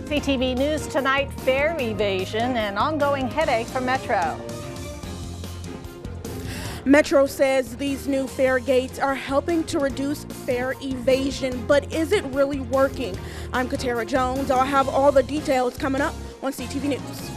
CTV News tonight, fare evasion and ongoing headache for Metro. Metro says these new fare gates are helping to reduce fare evasion, but is it really working? I'm Katara Jones. I'll have all the details coming up on CTV News.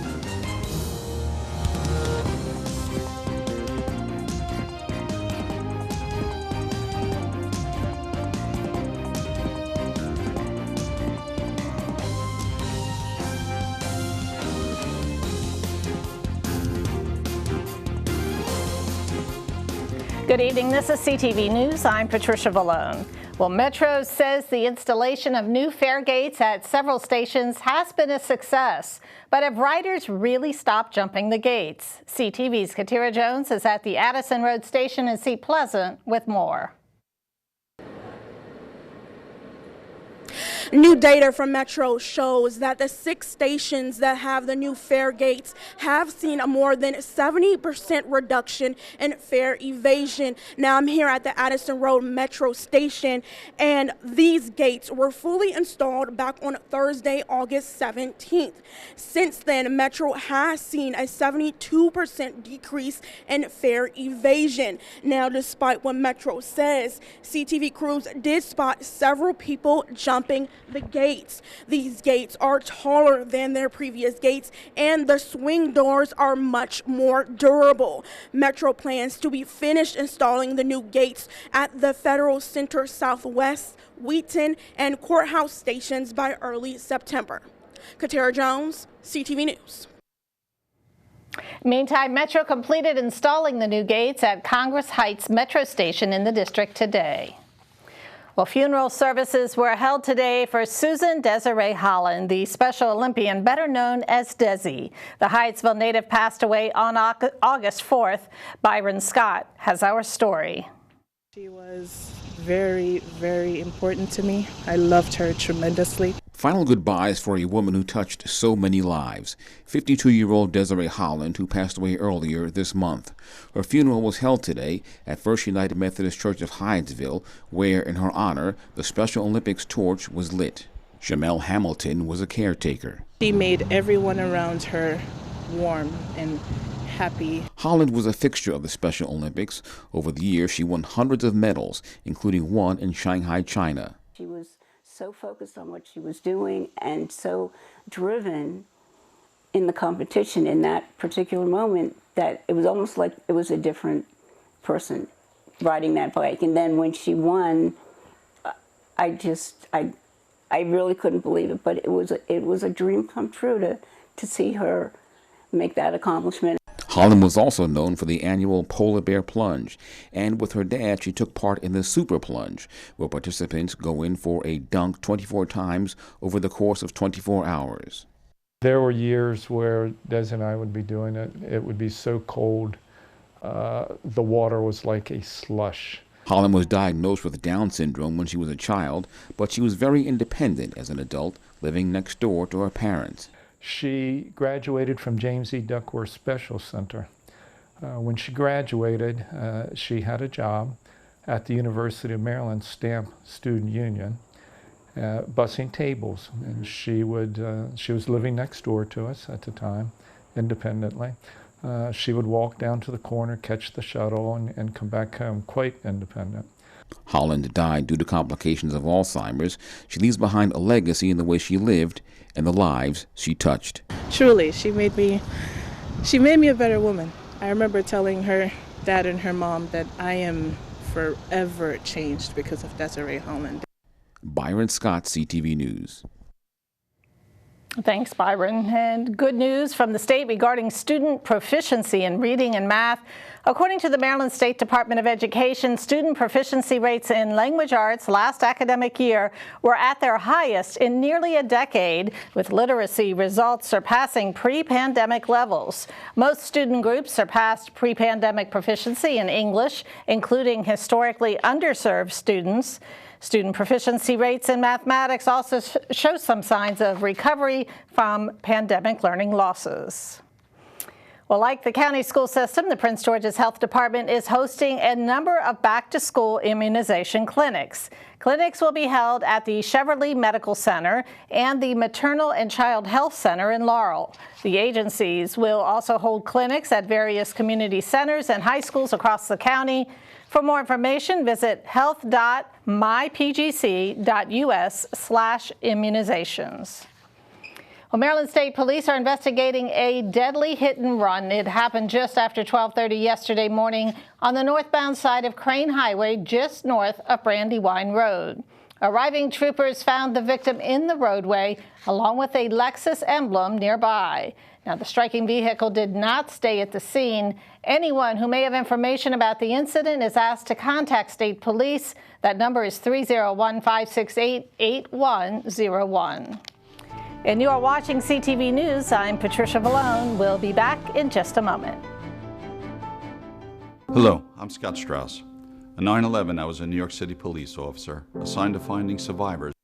Good evening, this is CTV News. I'm Patricia Vallone. Well, Metro says the installation of new fare gates at several stations has been a success. But have riders really stopped jumping the gates? CTV's Katira Jones is at the Addison Road Station in Seat Pleasant with more. New data from Metro shows that the 6 stations that have the new fare gates have seen a more than 70% reduction in fare evasion. Now I'm here at the Addison Road Metro Station, and these gates were fully installed back on Thursday, August 17th. Since then, Metro has seen a 72% decrease in fare evasion. Now, despite what Metro says, CTV crews did spot several people jumping the gates. These gates are taller than their previous gates, and the swing doors are much more durable. Metro plans to be finished installing the new gates at the Federal Center Southwest, Wheaton, and Courthouse stations by early September. Katara Jones, CTV News. Meantime, Metro completed installing the new gates at Congress Heights Metro Station in the district today. Well, funeral services were held today for Susan Desiree Holland, the Special Olympian, better known as Desi. The Hyattsville native passed away on August 4th. Byron Scott has our story. She was very, very important to me. I loved her tremendously. Final goodbyes for a woman who touched so many lives. 52-year-old Desiree Holland, who passed away earlier this month. Her funeral was held today at First United Methodist Church of Hyattsville, where, in her honor, the Special Olympics torch was lit. Jamel Hamilton was a caretaker. She made everyone around her warm and happy. Holland was a fixture of the Special Olympics. Over the years, she won hundreds of medals, including one in Shanghai, China. She was so focused on what she was doing and so driven in the competition in that particular moment that it was almost like it was a different person riding that bike. And then when she won, I really couldn't believe it, but it was a dream come true to see her make that accomplishment. Holland was also known for the annual Polar Bear Plunge, and with her dad, she took part in the Super Plunge, where participants go in for a dunk 24 times over the course of 24 hours. There were years where Des and I would be doing it. It would be so cold, the water was like a slush. Holland was diagnosed with Down syndrome when she was a child, but she was very independent as an adult, living next door to her parents. She graduated from James E. Duckworth Special Center. When she graduated, she had a job at the University of Maryland Stamp Student Union, bussing tables. And she was living next door to us at the time, independently. She would walk down to the corner, catch the shuttle, and come back home quite independent. Holland died due to complications of Alzheimer's. She leaves behind a legacy in the way she lived and the lives she touched. Truly, she made me a better woman. I remember telling her dad and her mom that I am forever changed because of Desiree Holland. Byron Scott, CTV News. Thanks, Byron. And good news from the state regarding student proficiency in reading and math. According to the Maryland State Department of Education, student proficiency rates in language arts last academic year were at their highest in nearly a decade, with literacy results surpassing pre-pandemic levels. Most student groups surpassed pre-pandemic proficiency in English, including historically underserved students. Student proficiency rates in mathematics also show some signs of recovery from pandemic learning losses. Well, like the county school system, the Prince George's Health Department is hosting a number of back-to-school immunization clinics. Clinics will be held at the Cheverly Medical Center and the Maternal and Child Health Center in Laurel. The agencies will also hold clinics at various community centers and high schools across the county. For more information, visit health.mypgc.us/immunizations. Well, Maryland State Police are investigating a deadly hit and run. It happened just after 12:30 yesterday morning on the northbound side of Crane Highway, just north of Brandywine Road. Arriving troopers found the victim in the roadway, along with a Lexus emblem nearby. Now, the striking vehicle did not stay at the scene. Anyone who may have information about the incident is asked to contact State Police. That number is 301-568-8101. And you are watching CTV News. I'm Patricia Vallone. We'll be back in just a moment. Hello, I'm Scott Strauss. On 9/11, I was a New York City police officer assigned to finding survivors at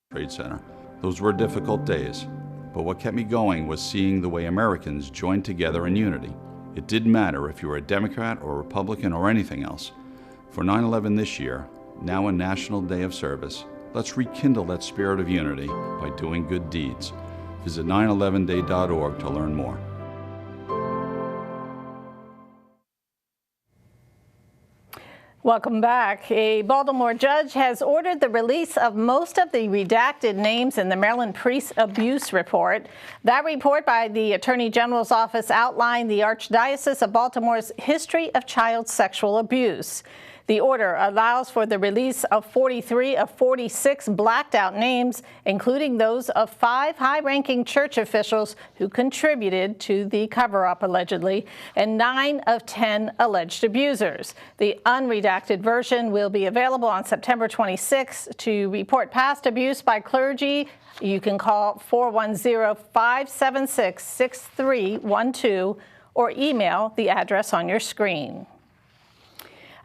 the Trade Center. Those were difficult days, but what kept me going was seeing the way Americans joined together in unity. It didn't matter if you were a Democrat or Republican or anything else. For 9/11 this year, now a National Day of Service, let's rekindle that spirit of unity by doing good deeds. Visit 911day.org to learn more. Welcome back. A Baltimore judge has ordered the release of most of the redacted names in the Maryland Priest Abuse Report. That report by the Attorney General's office outlined the Archdiocese of Baltimore's history of child sexual abuse. The order allows for the release of 43 of 46 blacked out names, including those of 5 high-ranking church officials who contributed to the cover-up, allegedly, and 9 of 10 alleged abusers. The unredacted version will be available on September 26. To report past abuse by clergy, you can call 410-576-6312 or email the address on your screen.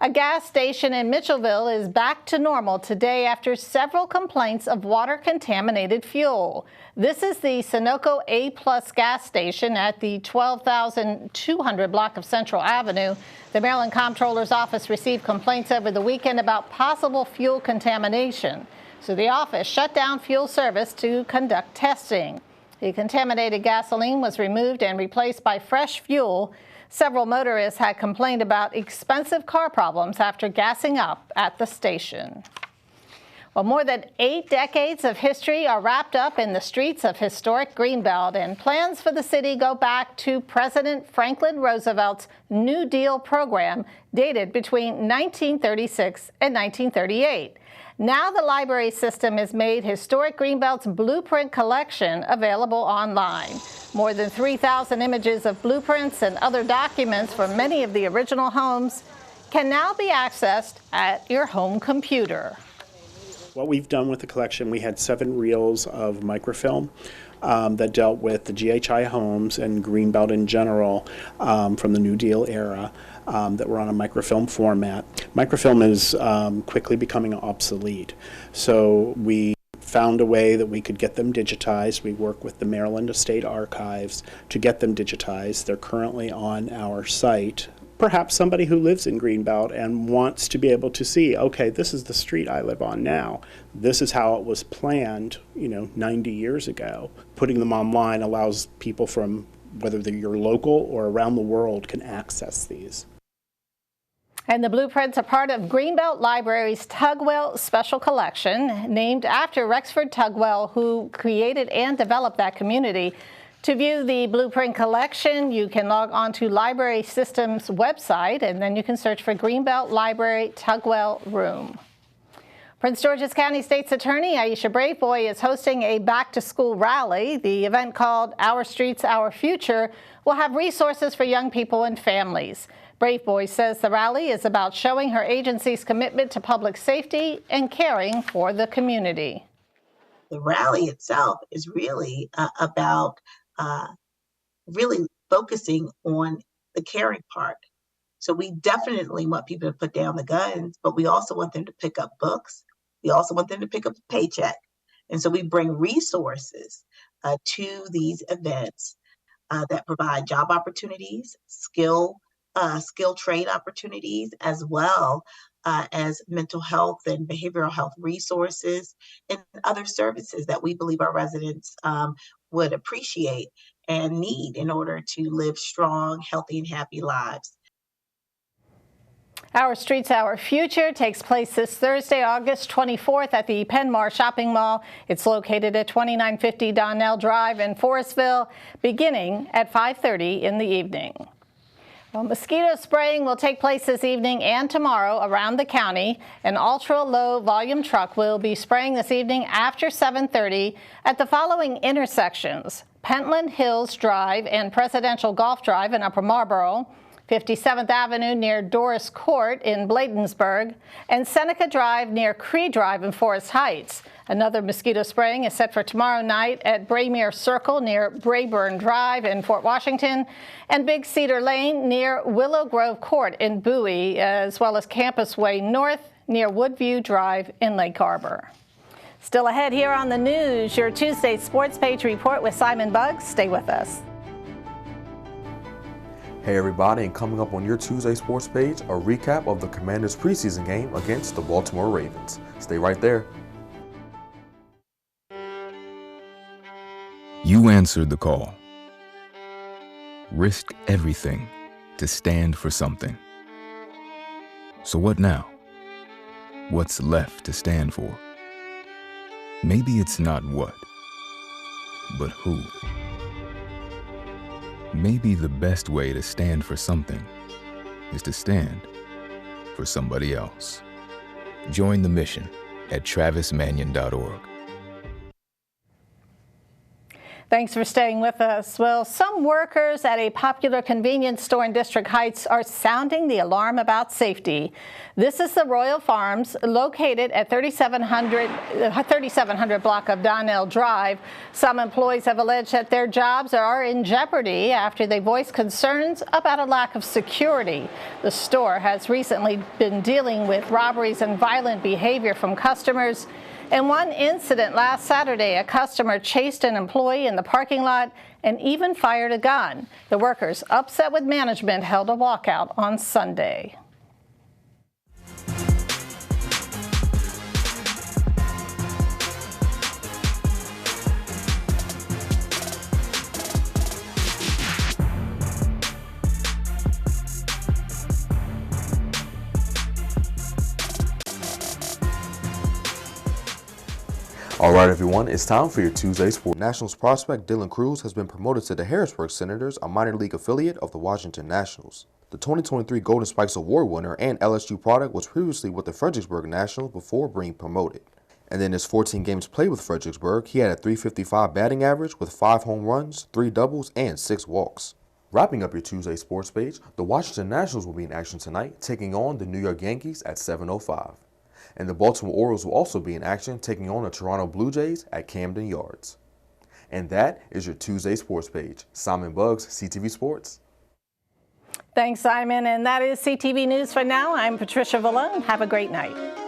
A gas station in Mitchellville is back to normal today after several complaints of water-contaminated fuel. This is the Sunoco A-Plus gas station at the 12,200 block of Central Avenue. The Maryland Comptroller's Office received complaints over the weekend about possible fuel contamination. So the office shut down fuel service to conduct testing. The contaminated gasoline was removed and replaced by fresh fuel. Several motorists had complained about expensive car problems after gassing up at the station. Well, more than 8 decades of history are wrapped up in the streets of historic Greenbelt, and plans for the city go back to President Franklin Roosevelt's New Deal program dated between 1936 and 1938. Now the library system has made Historic Greenbelt's blueprint collection available online. More than 3,000 images of blueprints and other documents from many of the original homes can now be accessed at your home computer. What we've done with the collection, we had 7 reels of microfilm that dealt with the GHI homes and Greenbelt in general from the New Deal era. That were on a microfilm format. Microfilm is quickly becoming obsolete, so we found a way that we could get them digitized. We work with the Maryland Estate Archives to get them digitized. They're currently on our site. Perhaps somebody who lives in Greenbelt and wants to be able to see, okay, this is the street I live on now. This is how it was planned, 90 years ago. Putting them online allows people from whether you're local or around the world can access these. And the blueprints are part of Greenbelt Library's Tugwell Special Collection, named after Rexford Tugwell, who created and developed that community. To view the blueprint collection, you can log on to Library System's website, and then you can search for Greenbelt Library Tugwell Room. Prince George's County State's Attorney Aisha Braveboy is hosting a back-to-school rally. The event, called Our Streets, Our Future, will have resources for young people and families. Braveboy says the rally is about showing her agency's commitment to public safety and caring for the community. The rally itself is really about really focusing on the caring part. So we definitely want people to put down the guns, but we also want them to pick up books. We also want them to pick up a paycheck. And so we bring resources to these events that provide job opportunities, skill trade opportunities, as well as mental health and behavioral health resources and other services that we believe our residents would appreciate and need in order to live strong, healthy, and happy lives. Our Streets, Our Future takes place this Thursday, August 24th at the Penmar Shopping Mall. It's located at 2950 Donnell Drive in Forestville, beginning at 5:30 in the evening. Well, mosquito spraying will take place this evening and tomorrow around the county. An ultra-low volume truck will be spraying this evening after 7:30 at the following intersections: Pentland Hills Drive and Presidential Golf Drive in Upper Marlboro, 57th Avenue near Doris Court in Bladensburg, and Seneca Drive near Cree Drive in Forest Heights. Another mosquito spraying is set for tomorrow night at Braymere Circle near Brayburn Drive in Fort Washington, and Big Cedar Lane near Willow Grove Court in Bowie, as well as Campus Way North near Woodview Drive in Lake Harbor. Still ahead here on the news, your Tuesday Sports Page report with Simon Buggs. Stay with us. Hey everybody, and coming up on your Tuesday Sports Page, a recap of the Commanders' preseason game against the Baltimore Ravens. Stay right there. You answered the call. Risked everything to stand for something. So what now? What's left to stand for? Maybe it's not what, but who. Maybe the best way to stand for something is to stand for somebody else. Join the mission at travismanion.org. Thanks for staying with us. Well, some workers at a popular convenience store in District Heights are sounding the alarm about safety. This is the Royal Farms, located at 3700 block of Donnell Drive. Some employees have alleged that their jobs are in jeopardy after they voiced concerns about a lack of security. The store has recently been dealing with robberies and violent behavior from customers. In one incident last Saturday, a customer chased an employee in the parking lot and even fired a gun. The workers, upset with management, held a walkout on Sunday. All right, everyone, it's time for your Tuesday Sport. Nationals prospect Dylan Cruz has been promoted to the Harrisburg Senators, a minor league affiliate of the Washington Nationals. The 2023 Golden Spikes Award winner and LSU product was previously with the Fredericksburg Nationals before being promoted. And in his 14 games played with Fredericksburg, he had a .355 batting average with 5 home runs, 3 doubles, and 6 walks. Wrapping up your Tuesday Sports Page, the Washington Nationals will be in action tonight, taking on the New York Yankees at 7:05. And the Baltimore Orioles will also be in action, taking on the Toronto Blue Jays at Camden Yards. And that is your Tuesday Sports Page. Simon Buggs, CTV Sports. Thanks, Simon. And that is CTV News for now. I'm Patricia Vallone. Have a great night.